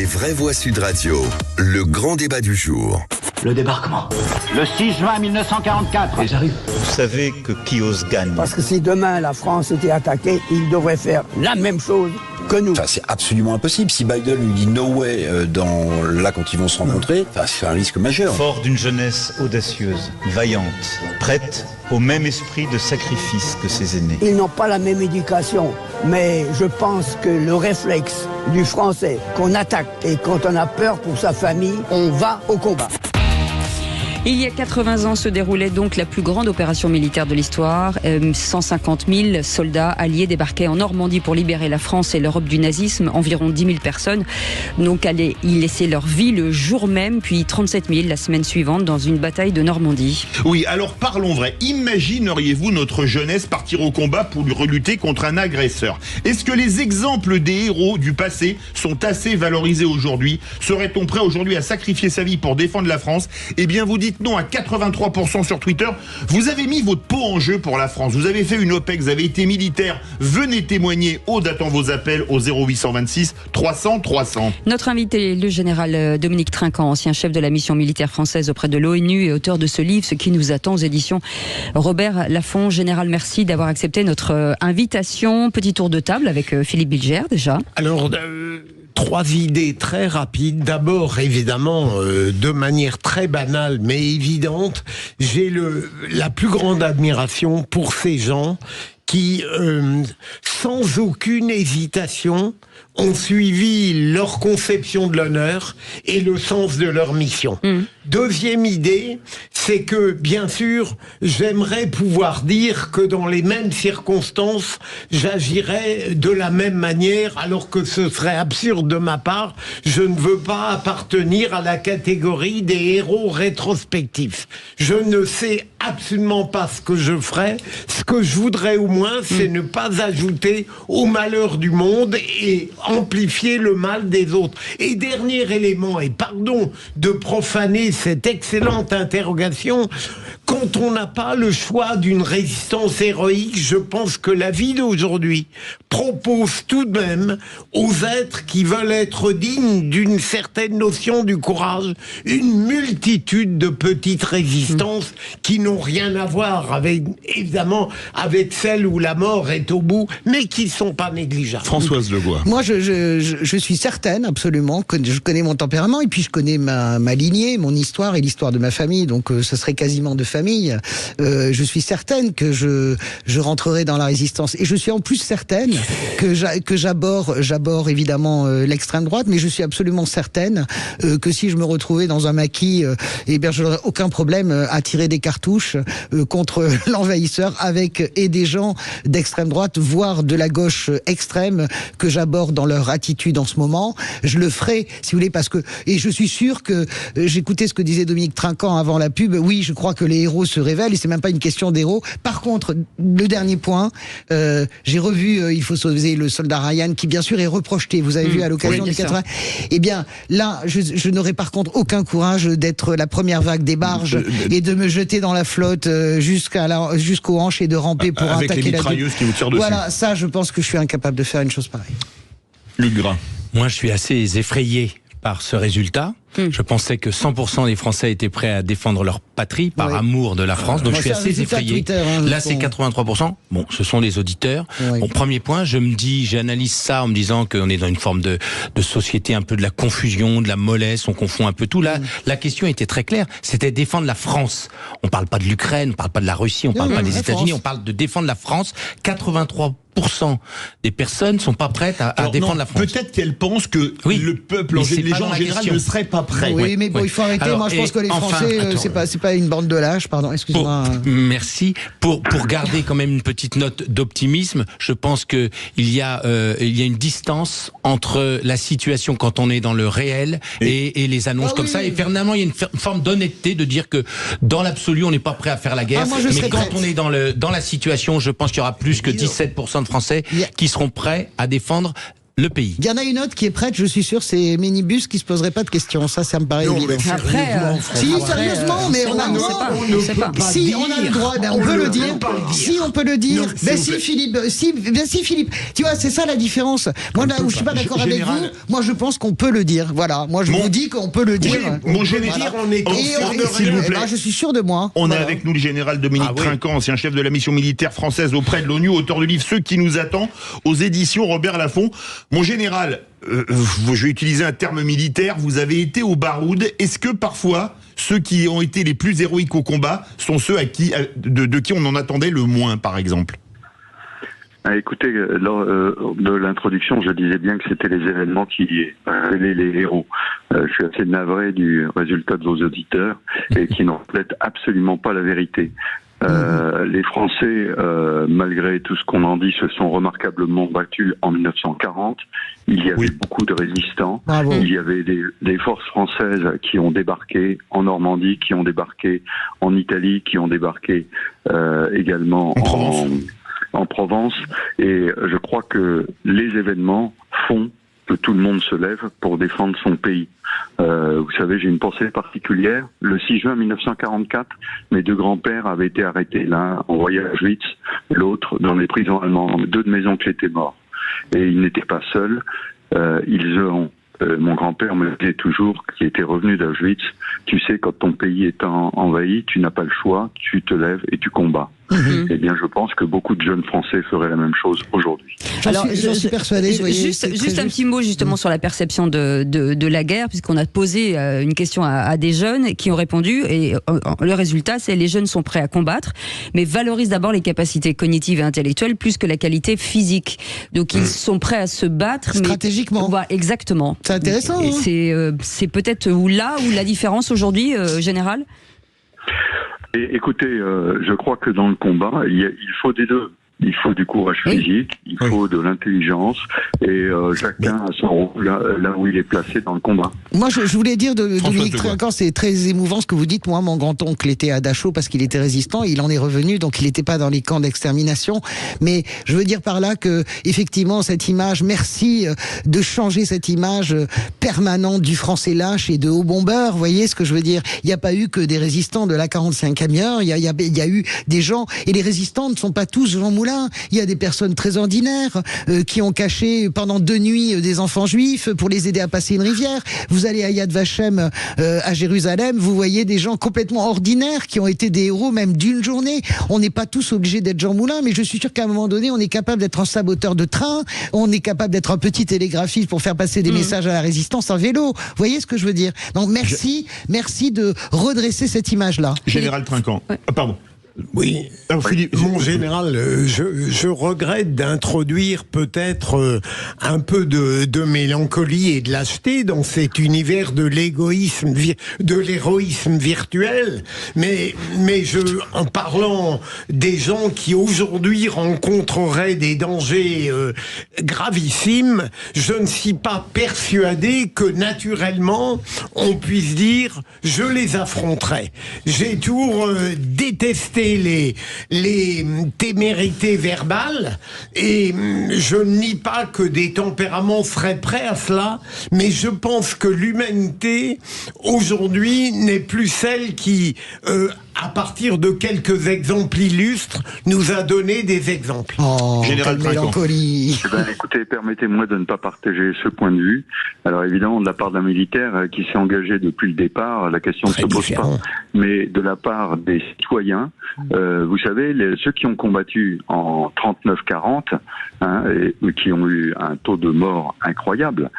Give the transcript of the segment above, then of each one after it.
Les vraies voix Sud Radio, le grand débat du jour. Le débarquement. Le 6 juin 1944. Et j'arrive. Vous savez que qui ose gagne. Parce que si demain la France était attaquée, il devrait faire la même chose que nous. Enfin, c'est absolument impossible. Si Biden lui dit no way quand ils vont se rencontrer, c'est un risque majeur. Fort d'une jeunesse audacieuse, vaillante, prête au même esprit de sacrifice que ses aînés. Ils n'ont pas la même éducation, mais je pense que le réflexe du Français qu'on attaque et quand on a peur pour sa famille, on va au combat. Il y a 80 ans se déroulait donc la plus grande opération militaire de l'histoire. 150 000 soldats alliés débarquaient en Normandie pour libérer la France et l'Europe du nazisme. Environ 10 000 personnes donc allaient y laisser leur vie le jour même, puis 37 000 la semaine suivante dans une bataille de Normandie. Oui, alors parlons vrai. Imagineriez-vous notre jeunesse partir au combat pour lutter contre un agresseur? Est-ce que les exemples des héros du passé sont assez valorisés aujourd'hui? Serait-on prêt aujourd'hui à sacrifier sa vie pour défendre la France? Eh bien, vous dites non à 83% sur Twitter. Vous avez mis votre peau en jeu pour la France. Vous avez fait une OPEX, vous avez été militaire. Venez témoigner. Aude attend vos appels au 0826 300 300. Notre invité, le général Dominique Trinquant, ancien chef de la mission militaire française auprès de l'ONU et auteur de ce livre, Ce qui nous attend aux éditions Robert Laffont. Général, merci d'avoir accepté notre invitation. Petit tour de table avec Philippe Bilger déjà. Alors, 3 idées très rapides. D'abord, évidemment, de manière très banale mais évidente, j'ai la plus grande admiration pour ces gens qui, sans aucune hésitation, ont suivi leur conception de l'honneur et le sens de leur mission. Deuxième idée, c'est que, bien sûr, j'aimerais pouvoir dire que dans les mêmes circonstances, j'agirais de la même manière, alors que ce serait absurde de ma part. Je ne veux pas appartenir à la catégorie des héros rétrospectifs. Je ne sais absolument pas ce que je ferais. Ce que je voudrais au moins, c'est ne pas ajouter au malheur du monde et amplifier le mal des autres. Et dernier élément, et pardon de profaner cette excellente interrogation, quand on n'a pas le choix d'une résistance héroïque, je pense que la vie d'aujourd'hui propose tout de même aux êtres qui veulent être dignes d'une certaine notion du courage, une multitude de petites résistances qui n'ont rien à voir avec, évidemment, avec celle où la mort est au bout, mais qui ne sont pas négligeables. Françoise Legois. Moi, je suis certaine, absolument, que je connais mon tempérament, et puis je connais ma lignée, mon histoire et l'histoire de ma famille, donc ce serait quasiment de famille. Je suis certaine que je rentrerai dans la résistance, et je suis en plus certaine que j'aborde évidemment l'extrême droite, mais je suis absolument certaine que si je me retrouvais dans un maquis, eh bien, je n'aurais aucun problème à tirer des cartouches contre l'envahisseur avec des gens d'extrême droite, voire de la gauche extrême que j'aborde dans leur attitude en ce moment. Je le ferai, si vous voulez, parce que, et je suis sûr que j'écoutais ce que disait Dominique Trinquant avant la pub. Oui, je crois que les héros se révèlent et c'est même pas une question d'héros. Par contre, le dernier point, j'ai revu Il faut sauver le soldat Ryan, qui bien sûr est reprojeté. Vous avez vu à l'occasion du 80. Eh bien, là, je n'aurais par contre aucun courage d'être la première vague des barges et de me jeter dans la flotte jusqu'aux hanches et de ramper pour avec attaquer les mitrailleuses qui vous tirent dessus. Voilà, ça, je pense que je suis incapable de faire une chose pareille. Luc Gras. Moi, je suis assez effrayé par ce résultat. Je pensais que 100% des Français étaient prêts à défendre leur patrie par amour de la France. Donc je suis assez effrayé. Twitter, hein, là, c'est 83%. Bon, ce sont les auditeurs. Oui. Bon, premier point, j'analyse ça en me disant qu'on est dans une forme de société, un peu de la confusion, de la mollesse, on confond un peu tout. Là, la question était très claire. C'était défendre la France. On parle pas de l'Ukraine, on parle pas de la Russie, on parle pas des États-Unis, on parle de défendre la France. 83% des personnes sont pas prêtes à défendre la France. Peut-être qu'elles pensent que le peuple, les gens en général ne seraient pas prêts. Oui, mais bon, il faut arrêter. Alors, moi, je pense que les Français, c'est pas une bande de lâches. Pardon, excusez-moi. Merci. Pour garder quand même une petite note d'optimisme, je pense que il y a une distance entre la situation quand on est dans le réel et les annonces comme ça. Et finalement, il y a une forme d'honnêteté de dire que dans l'absolu, on n'est pas prêt à faire la guerre. Mais quand on est dans la situation, je pense qu'il y aura plus que 17% de Français qui seront prêts à défendre le pays. Il y en a une autre qui est prête, je suis sûr, c'est Minibus qui se poserait pas de questions. Ça me paraît évident. Sérieusement, mais on a le droit. Si on a le droit, on peut le dire. Si on peut le dire. Si Philippe. Tu vois, c'est ça la différence. Moi là où je suis pas d'accord avec vous, moi je pense qu'on peut le dire. Voilà. Moi je vous dis qu'on peut le dire. Mon général, je suis sûr de moi. On a avec nous le général Dominique Trinquant, ancien chef de la mission militaire française auprès de l'ONU, auteur du livre Ceux qui nous attend, aux éditions Robert Laffont. Mon général, je vais utiliser un terme militaire, vous avez été au baroud. Est-ce que parfois, ceux qui ont été les plus héroïques au combat sont ceux de qui on en attendait le moins, par exemple? Écoutez, lors de l'introduction, je disais bien que c'était les événements qui révélaient les héros. Je suis assez navré du résultat de vos auditeurs et qui ne reflètent absolument pas la vérité. Les Français, malgré tout ce qu'on en dit, se sont remarquablement battus en 1940. Il y avait beaucoup de résistants. Bravo. Il y avait des forces françaises qui ont débarqué en Normandie, qui ont débarqué en Italie, qui ont débarqué également en Provence. Et je crois que les événements font que tout le monde se lève pour défendre son pays. Vous savez, j'ai une pensée particulière. Le 6 juin 1944, mes deux grands-pères avaient été arrêtés, l'un envoyé à Auschwitz, l'autre dans les prisons allemandes. Deux de mes oncles étaient morts. Et ils n'étaient pas seuls. Mon grand-père me disait toujours, qui était revenu d'Auschwitz, tu sais, quand ton pays est envahi, tu n'as pas le choix, tu te lèves et tu combats. Eh bien, je pense que beaucoup de jeunes Français feraient la même chose aujourd'hui. Alors, je suis persuadé. Juste un petit mot justement sur la perception de la guerre, puisqu'on a posé une question à des jeunes qui ont répondu, et le résultat, c'est les jeunes sont prêts à combattre, mais valorisent d'abord les capacités cognitives et intellectuelles plus que la qualité physique. Donc, ils sont prêts à se battre. Stratégiquement. Voilà, exactement. C'est intéressant. C'est peut-être là où la différence aujourd'hui, générale. Et écoutez, je crois que dans le combat, il faut des deux. Il faut du courage physique, il faut de l'intelligence, et chacun a son rôle là où il est placé dans le combat. Moi, je voulais dire de Dominique Trinquant, c'est très émouvant ce que vous dites. Moi, mon grand-oncle était à Dachau parce qu'il était résistant, il en est revenu, donc il n'était pas dans les camps d'extermination. Mais je veux dire par là que, effectivement, cette image, merci de changer cette image permanente du français lâche et de haut bombeur. Vous voyez ce que je veux dire? Il n'y a pas eu que des résistants de l'A45e heure, il y a eu des gens, et les résistants ne sont pas tous Jean Moulin. Il y a des personnes très ordinaires qui ont caché pendant 2 nuits des enfants juifs pour les aider à passer une rivière. Vous allez à Yad Vashem à Jérusalem, vous voyez des gens complètement ordinaires qui ont été des héros même d'une journée. On n'est pas tous obligés d'être Jean Moulin, mais je suis sûr qu'à un moment donné, on est capable d'être un saboteur de train, on est capable d'être un petit télégraphiste pour faire passer des messages à la résistance en vélo. Vous voyez ce que je veux dire? Donc merci de redresser cette image-là. Général Trinquant. Pardon. Oui, mon général, je regrette d'introduire peut-être un peu de mélancolie et de lâcheté dans cet univers de l'égoïsme, de l'héroïsme virtuel, mais en parlant des gens qui aujourd'hui rencontreraient des dangers gravissimes, je ne suis pas persuadé que naturellement on puisse dire je les affronterai. J'ai toujours détesté les témérités verbales, et je ne nie pas que des tempéraments seraient prêts à cela, mais je pense que l'humanité aujourd'hui n'est plus celle qui, à partir de quelques exemples illustres, nous a donné des exemples. Général mélancolie. Écoutez, permettez-moi de ne pas partager ce point de vue. Alors évidemment, de la part d'un militaire qui s'est engagé depuis le départ, la question ne se pose pas. Mais de la part des citoyens, vous savez, ceux qui ont combattu en 39-40, et qui ont eu un taux de mort incroyable,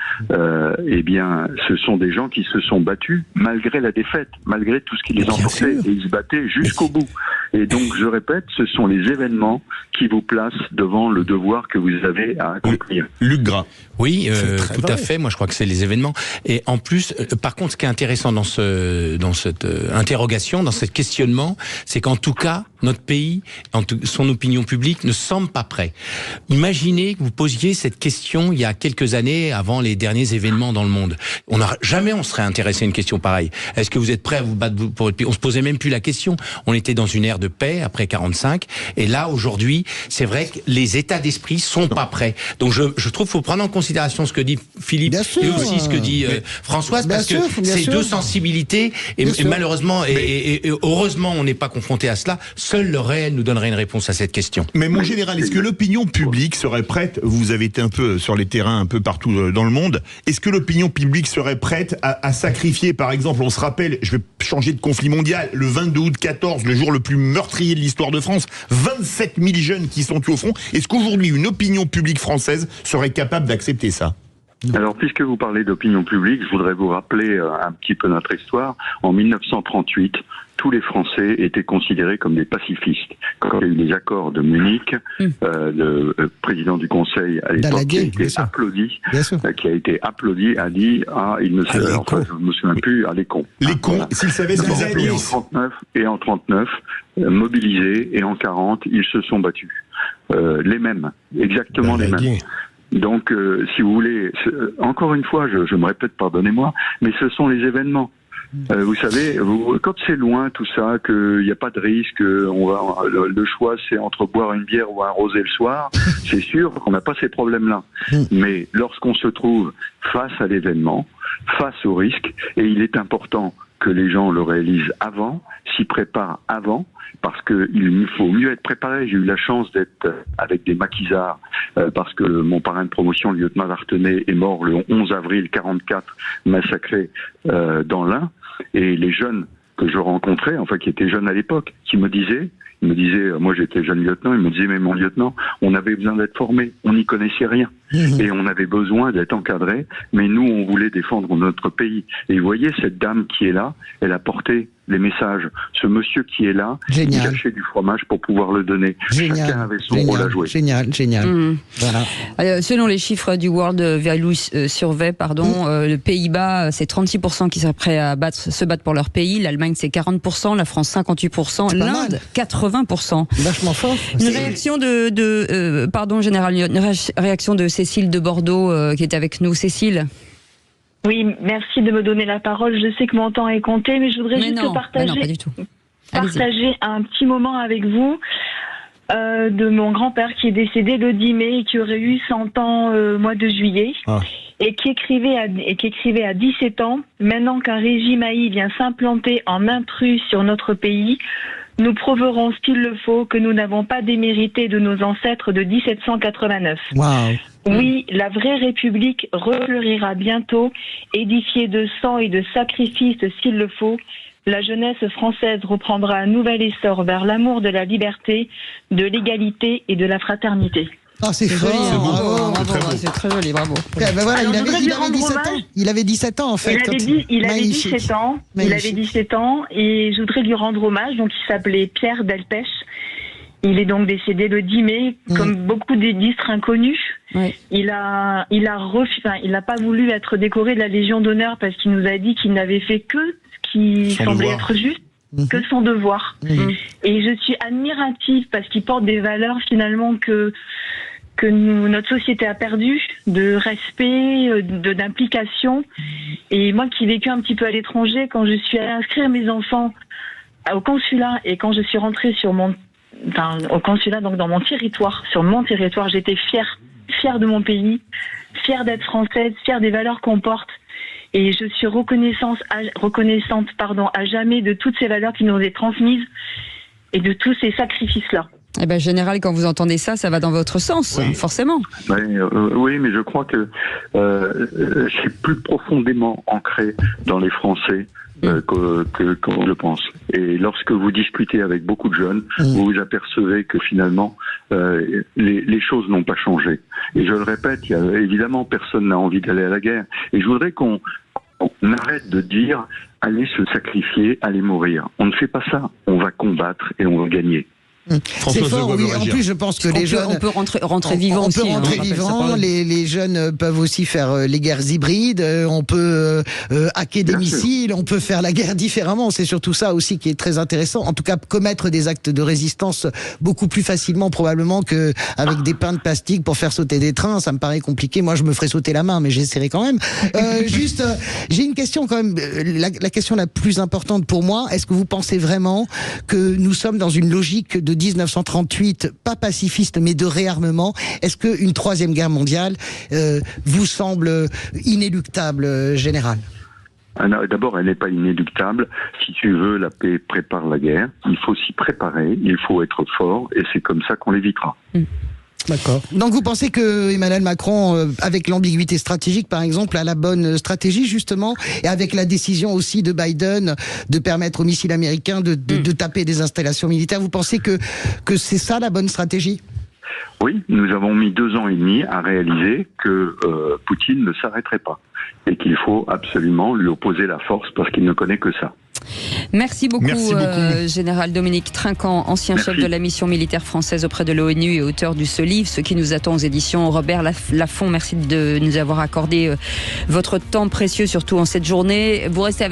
eh bien, ce sont des gens qui se sont battus malgré la défaite, malgré tout ce qui les emportait, et ils se battaient jusqu'au bout. Et donc, je répète, ce sont les événements qui vous placent devant le devoir que vous avez à accomplir. Luc Gras. Oui, tout à fait. Moi, je crois que c'est les événements. Et en plus, par contre, ce qui est intéressant dans cette interrogation, dans ce questionnement, c'est qu'en tout cas, notre pays, son opinion publique ne semble pas prêt. Imaginez que vous posiez cette question il y a quelques années, avant les derniers événements dans le monde. Jamais on serait intéressé à une question pareille. Est-ce que vous êtes prêt à vous battre pour votre pays? On se posait même plus la question. On était dans une ère de paix après 45, et là aujourd'hui, c'est vrai que les états d'esprit sont pas prêts. Donc je trouve qu'il faut prendre en considération ce que dit Philippe et aussi ce que dit Françoise, parce que c'est deux sensibilités et malheureusement et heureusement on n'est pas confronté à cela. Seul le réel nous donnerait une réponse à cette question. Mais mon général, est-ce que l'opinion publique serait prête, vous avez été un peu sur les terrains un peu partout dans le monde, est-ce que l'opinion publique serait prête à sacrifier, par exemple, on se rappelle, je vais changer de conflit mondial, le 22 août 14, le jour le plus meurtrier de l'histoire de France, 27 000 jeunes qui sont tués au front. Est-ce qu'aujourd'hui une opinion publique française serait capable d'accepter ça? Alors, puisque vous parlez d'opinion publique, je voudrais vous rappeler un petit peu notre histoire. En 1938, tous les Français étaient considérés comme des pacifistes. Quand il y a eu les accords de Munich, le président du Conseil à l'époque qui a été applaudi, a dit il ne sait, je me souviens plus, les cons. Les cons, s'ils savaient ce qu'ils avaient dit. En 39, mobilisés, et en 40, ils se sont battus. Les mêmes, exactement les mêmes. Donc, si vous voulez, encore une fois, je me répète, pardonnez-moi, mais ce sont les événements. Vous savez, quand c'est loin tout ça, qu'il n'y a pas de risque, le choix c'est entre boire une bière ou un rosé le soir, c'est sûr qu'on n'a pas ces problèmes-là. Mais lorsqu'on se trouve face à l'événement, face au risque, et il est important que les gens le réalisent avant, s'y préparent avant, parce qu'il faut mieux être préparé. J'ai eu la chance d'être avec des maquisards, parce que mon parrain de promotion, le lieutenant Lartenay, est mort le 11 avril 44, massacré dans l'Ain. Et les jeunes que je rencontrais, enfin qui étaient jeunes à l'époque, qui me disaient, moi j'étais jeune lieutenant, ils me disaient, mais mon lieutenant, on avait besoin d'être formé, on n'y connaissait rien. Et on avait besoin d'être encadré, mais nous on voulait défendre notre pays. Et vous voyez, cette dame qui est là, elle a porté les messages. Ce monsieur qui est là, il cachait du fromage pour pouvoir le donner. Chacun avait son rôle à jouer. Génial. Voilà. Selon les chiffres du World Value Survey, les Pays-Bas, c'est 36% qui seraient prêts à se battre pour leur pays. L'Allemagne, c'est 40%. La France, 58%. L'Inde, 80%. Vachement fort. Une réaction Général, une réaction de Cécile de Bordeaux qui est avec nous. Cécile. Oui, merci de me donner la parole. Je sais que mon temps est compté, mais je voudrais partager un petit moment avec vous de mon grand-père qui est décédé le 10 mai et qui aurait eu 100 ans au mois de juillet. Et qui écrivait à 17 ans, maintenant qu'un régime AI vient s'implanter en intrus sur notre pays, nous prouverons s'il le faut que nous n'avons pas démérité de nos ancêtres de 1789. Oui, la vraie République refleurira bientôt, édifiée de sang et de sacrifices s'il le faut. La jeunesse française reprendra un nouvel essor vers l'amour de la liberté, de l'égalité et de la fraternité. C'est fort, c'est très joli, bravo. Il avait 17 ans en fait. Il avait 17 ans. Il avait 17 ans et je voudrais lui rendre hommage. Donc il s'appelait Pierre Delpech. Il est donc décédé le 10 mai, comme beaucoup d'illustres inconnus. Il a pas voulu être décoré de la Légion d'honneur parce qu'il nous a dit qu'il n'avait fait que ce qui semblait être juste, que son devoir. Et je suis admirative parce qu'il porte des valeurs finalement que notre société a perdu, de respect, d'implication. Et moi qui ai vécu un petit peu à l'étranger, quand je suis allée inscrire mes enfants au consulat et quand je suis rentrée au consulat, donc dans mon territoire, j'étais fière de mon pays, fière d'être française, fière des valeurs qu'on porte. Et je suis reconnaissante à jamais de toutes ces valeurs qui nous ont été transmises et de tous ces sacrifices-là. Eh ben, Général, quand vous entendez ça, ça va dans votre sens, forcément. Oui, mais je crois que c'est plus profondément ancré dans les Français qu'on le pense. Et lorsque vous discutez avec beaucoup de jeunes, vous vous apercevez que finalement, les choses n'ont pas changé. Et je le répète, évidemment, personne n'a envie d'aller à la guerre. Et je voudrais qu'on arrête de dire allez se sacrifier, allez mourir. On ne fait pas ça. On va combattre et on va gagner. C'est fort, oui. En plus, je pense que les jeunes... On peut rentrer vivant aussi. On peut rentrer vivant, les jeunes peuvent aussi faire les guerres hybrides, on peut hacker des missiles, on peut faire la guerre différemment. C'est surtout ça aussi qui est très intéressant. En tout cas, commettre des actes de résistance beaucoup plus facilement probablement qu'avec des pains de plastique pour faire sauter des trains. Ça me paraît compliqué. Moi, je me ferais sauter la main, mais j'essaierai quand même. J'ai une question quand même. La question la plus importante pour moi, est-ce que vous pensez vraiment que nous sommes dans une logique de 1938, pas pacifiste, mais de réarmement? Est-ce qu'une troisième guerre mondiale vous semble inéluctable, général? D'abord, elle n'est pas inéluctable. Si tu veux, la paix prépare la guerre. Il faut s'y préparer, il faut être fort, et c'est comme ça qu'on l'évitera. D'accord. Donc vous pensez que Emmanuel Macron, avec l'ambiguïté stratégique par exemple, a la bonne stratégie justement, et avec la décision aussi de Biden de permettre aux missiles américains de taper des installations militaires, vous pensez que c'est ça la bonne stratégie? Oui, nous avons mis 2 ans et demi à réaliser que Poutine ne s'arrêterait pas et qu'il faut absolument lui opposer la force parce qu'il ne connaît que ça. Merci beaucoup, Général Dominique Trinquant, ancien chef de la mission militaire française auprès de l'ONU et auteur de ce livre, Ce qui nous attend aux éditions Robert Laffont. Merci de nous avoir accordé votre temps précieux, surtout en cette journée. Vous restez avec